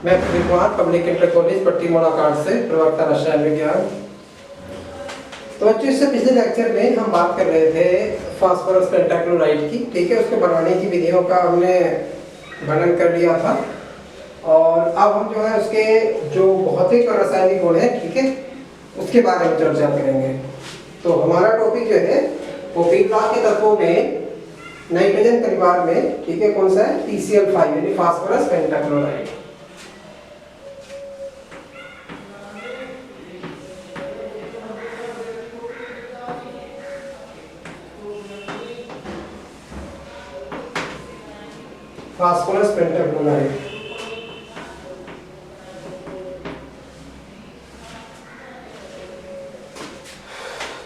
मैं Pradeep Kumar public inter college पट्टी मोड़ाकाट से प्रवक्ता रसायन विज्ञान। तो बच्चों इससे पिछले लेक्चर में हम बात कर रहे थे फास्फोरस पेंटाक्लोराइड की, ठीक है। उसके बनाने की विधियों का हमने वर्णन कर लिया था और अब हम जो है उसके जो भौतिक और रासायनिक गुण है, ठीक है, उसके बारे में चर्चा करेंगे। तो हमारा टॉपिक जो है वो बीटा के तत्वों में नाइट्रोजन परिवार में, ठीक है, कौन सा है, TCl5 यानी फास्फोरस पेंटाक्लोराइड। फास्फोरस पेंटाक्लोराइड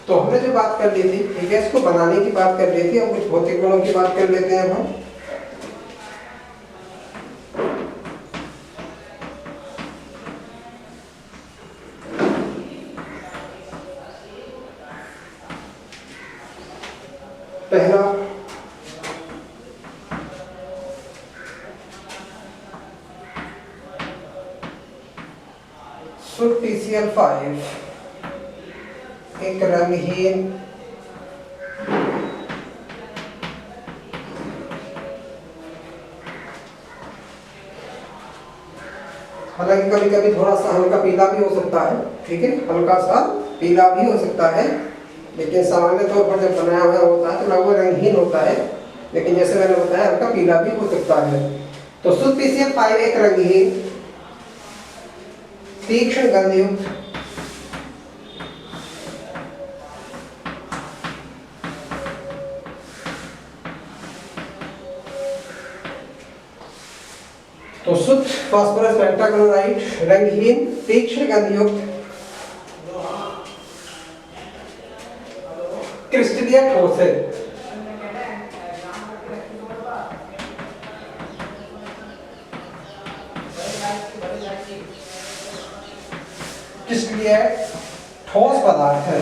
तो हमने जो बात कर ली थी, ठीक है, इसको बनाने की बात कर ली थी। अब कुछ भौतिक गुणों की बात कर लेते हैं अब हम। पहला शुद्ध TCl5 एक रंगहीन हालांकि कभी कभी थोड़ा सा हल्का पीला भी हो सकता है, ठीक है, हल्का सा पीला भी हो सकता है, लेकिन सामान्य तौर पर जब बनाया हुआ होता है तो लगभग रंगहीन होता है, लेकिन जैसे मैंने बताया हल्का पीला भी हो सकता है। तो शुद्ध TCl5 एक रंगहीन तीक्ष्ण गंधयुक्त तो शुद्ध फास्फोरस पेंटाक्लोराइड रंगहीन तीक्ष्ण गंधयुक्त क्रिस्टलीय ठोस है। क्रिस्टलीय ठोस पदार्थ है।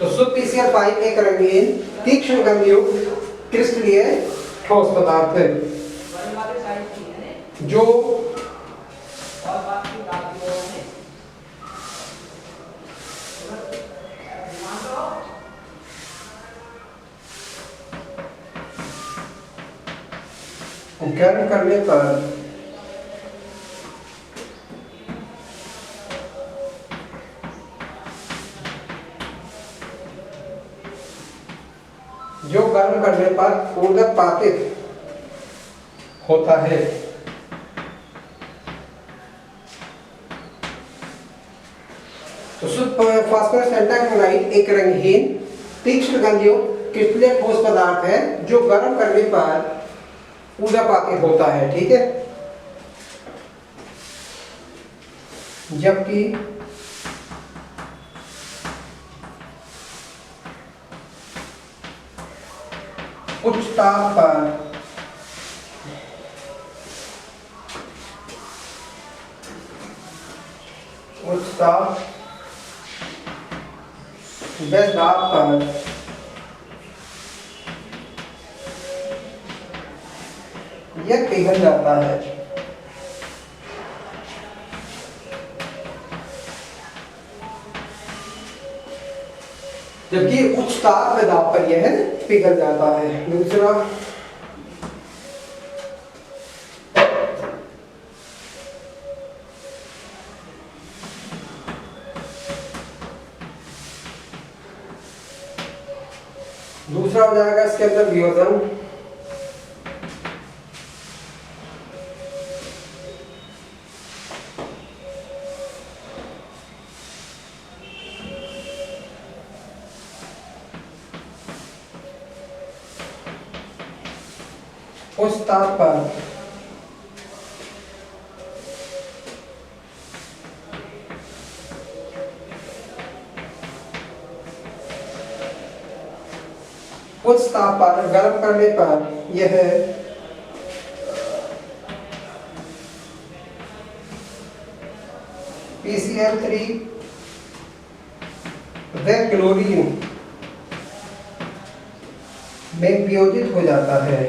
तो शुद्ध TCl5 एक रंगीन तीक्ष्ण गंधयुक्त क्रिस्टलीय ठोस पदार्थ है जो गर्म करने पर ऊर्ध्वपातित होता है। तो शुद्ध फास्फोरस पेंटाक्लोराइड एक रंगहीन तीक्ष्ण गंधयुक्त क्रिस्टलीय ठोस पदार्थ है जो गर्म करने पर ऊर्ध्वपातित होता है, ठीक है। जबकि उच्च ताप पर व दाब पर यह पिघल जाता है। जबकि उच्च ताप व दाब पर यह पिघल जाता है। दूसरा हो जाएगा इसके अंदर वियोजन। उस ताप पर उच्च ताप पर गर्म करने पर यह PCl3 व क्लोरीन में वियोजित हो जाता है।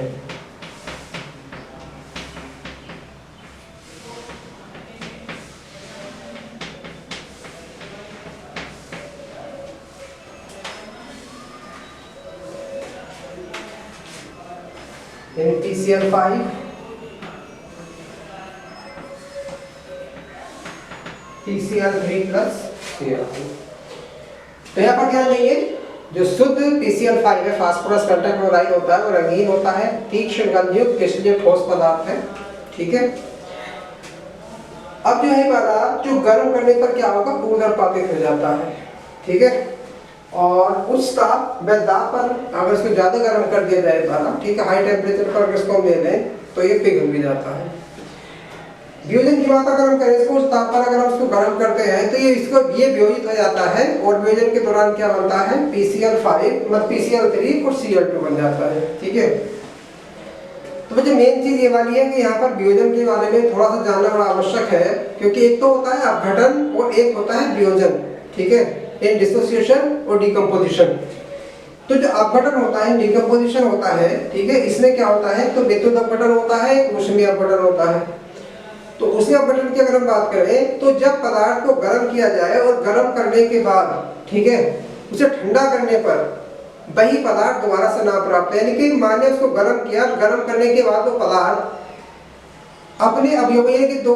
यानी PCl5 PCl3 प्लस Cl2। तो यहाँ पर ध्यान देंगे, जो शुद्ध PCl5 है, फास्फोरस पेंटाक्लोराइड होता है, वो रंगीन होता है, तीक्ष्ण गंधयुक्त इसलिए ठोस पदार्थ है। ठीक है। अब जो है पदार्थ जो गर्म करने पर क्या होगा, ऊर्ध्वपातित हो जाता है। ठीक है। और उस ताप व दाब पर अगर इसको ज्यादा गर्म कर दिया जाए पदार्थ, ठीक है, हाई टेम्परेचर पर अगर इसको ले लें तो ये पिघल भी जाता है। वियोजन की बात अगर हम करें, इसको उस ताप पर अगर हम इसको गर्म करते हैं तो ये वियोजित हो जाता है और वियोजन के दौरान क्या बनता है, PCl5 मतलब PCl3 और Cl2 बन जाता है। ठीक है। तो मुझे मेन चीज ये वाली है कि यहाँ पर वियोजन के बारे में थोड़ा सा जानना बड़ा आवश्यक है, क्योंकि एक तो होता है अपघटन और एक होता है वियोजन। ठीक है, इन डिसोसिएशन और डिकम्पोजिशन। तो जो अपघटन होता है, डिकम्पोजिशन होता है, ठीक है, इसमें क्या होता है, तो विद्युत अपघटन होता है, ऊष्मीय अपघटन होता है। तो ऊष्मीय अपघटन की अगर हम बात करें तो जब पदार्थ को गर्म किया जाए और गर्म करने के बाद, ठीक है, उसे ठंडा करने पर वही पदार्थ दोबारा से ना प्राप्त है। यानी कि मान लिया उसको गर्म किया, गर्म करने के बाद वो पदार्थ अपने अवयवों यानी कि दो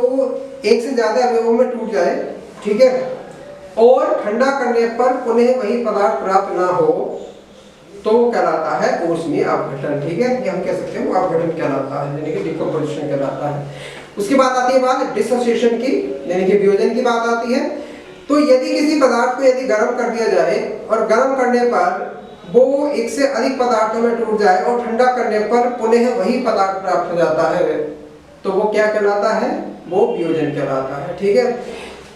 एक से ज्यादा अवयवों में टूट जाए, ठीक है, और ठंडा करने पर पुनः वही पदार्थ प्राप्त ना हो, तो वो कहलाता है ऊष्मीय अपघटन। ठीक है, ये हम कह सकते हैं वो अपघटन कहलाता है, यानी कि डिकम्पोजिशन कहलाता है। उसके बाद आती है बात डिसोसिएशन की, यानी कि वियोजन की बात आती है। तो यदि किसी पदार्थ को यदि गर्म कर दिया जाए और गर्म करने पर वो एक से अधिक पदार्थों में टूट जाए और ठंडा करने पर पुनः वही पदार्थ प्राप्त हो जाता है, तो वो क्या कहलाता है, वो वियोजन कहलाता है। ठीक है।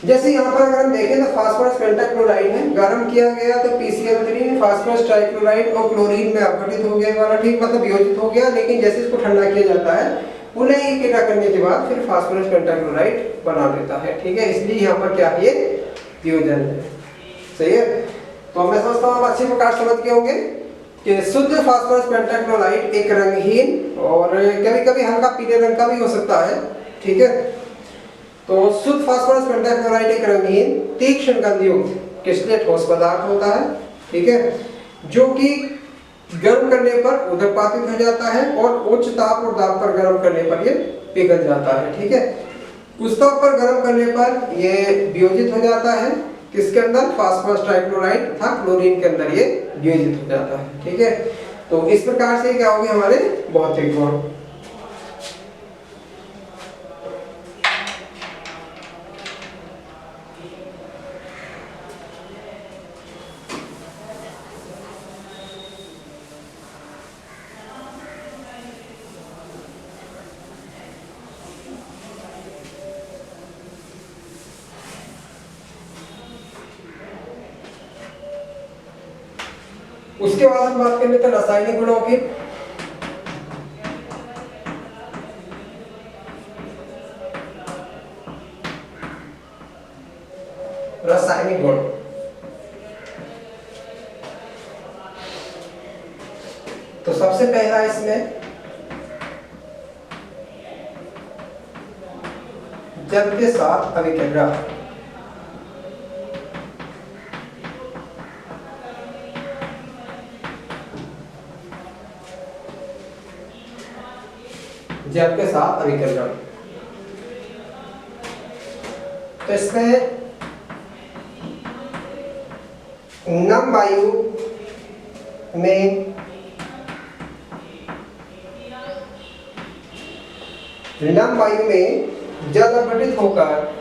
जैसे यहाँ पर अगर हम देखें तो फास्फोरस पेंटाक्लोराइड है, गर्म किया गया तो PCl3 फास्फोरस ट्राइक्लोराइड और क्लोरीन में अपघटित हो गया वाला, ठीक, मतलब वियोजित हो गया। लेकिन जैसे इसको ठंडा किया जाता है, पुनः इकट्ठा करने के बाद फिर फास्फोरस पेंटाक्लोराइड बना देता है। ठीक है, इसलिए यहाँ पर क्या है, वियोजन है। सही है। तो मैं समझता हूँ आप अच्छे प्रकार समझ गए होंगे कि शुद्ध फास्फोरस पेंटाक्लोराइड एक रंगहीन और कभी-कभी हल्का पीले रंग का भी हो सकता है। ठीक है। तो शुद्ध फास्फोरस पेंटाक्लोराइड एक रंगहीन तीक्ष्ण गंधयुक्त क्रिस्टलीय ठोस पदार्थ होता है। ठीक है, जो कि गर्म करने पर ऊर्ध्वपातित हो जाता है और उच्च ताप और दाब पर गर्म करने पर ये पिघल जाता है। ठीक है, उस ताप पर गर्म करने पर ये वियोजित हो जाता है, किसके अंदर, फास्फोरस ट्राइक्लोराइड तथा क्लोरीन के अंदर ये वियोजित हो जाता है। ठीक है, तो इस प्रकार से क्या होगी हमारे भौतिक गुण। उसके बाद हम बात कर लेते हैं रासायनिक गुणों की। रासायनिक गुण, तो सबसे पहला इसमें जल के साथ अभिक्रिया। जल के साथ अभिकरण, तो इसमें नम वायु में जल अपघटित होकर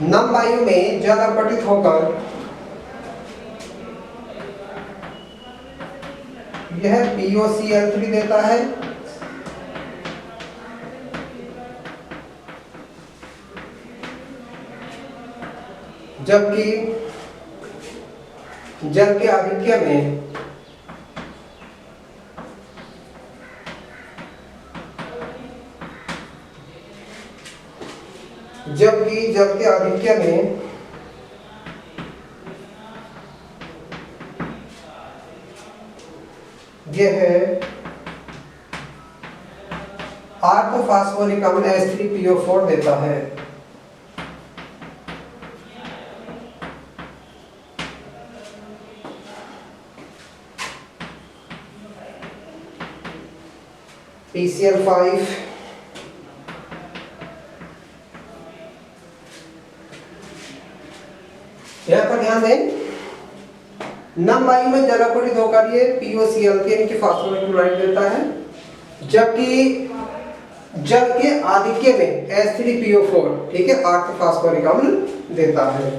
नम वायु में जल अपघटित होकर यह POCl3 देता है, जबकि जल के अभिक्रिया में जबकि जल के आधिक्य में यह है ऑर्थोफॉस्फोरिक अम्ल H3PO4 देता है। PCl5 यहाँ पर ध्यान दें, नम वायु में जलापूरित होकर ये POCl के नीचे फास्फोरिक क्लोराइड देता है, जबकि जल के आधिक्य में H3PO4 ठीक है ऑर्थोफॉस्फोरिक अम्ल देता है।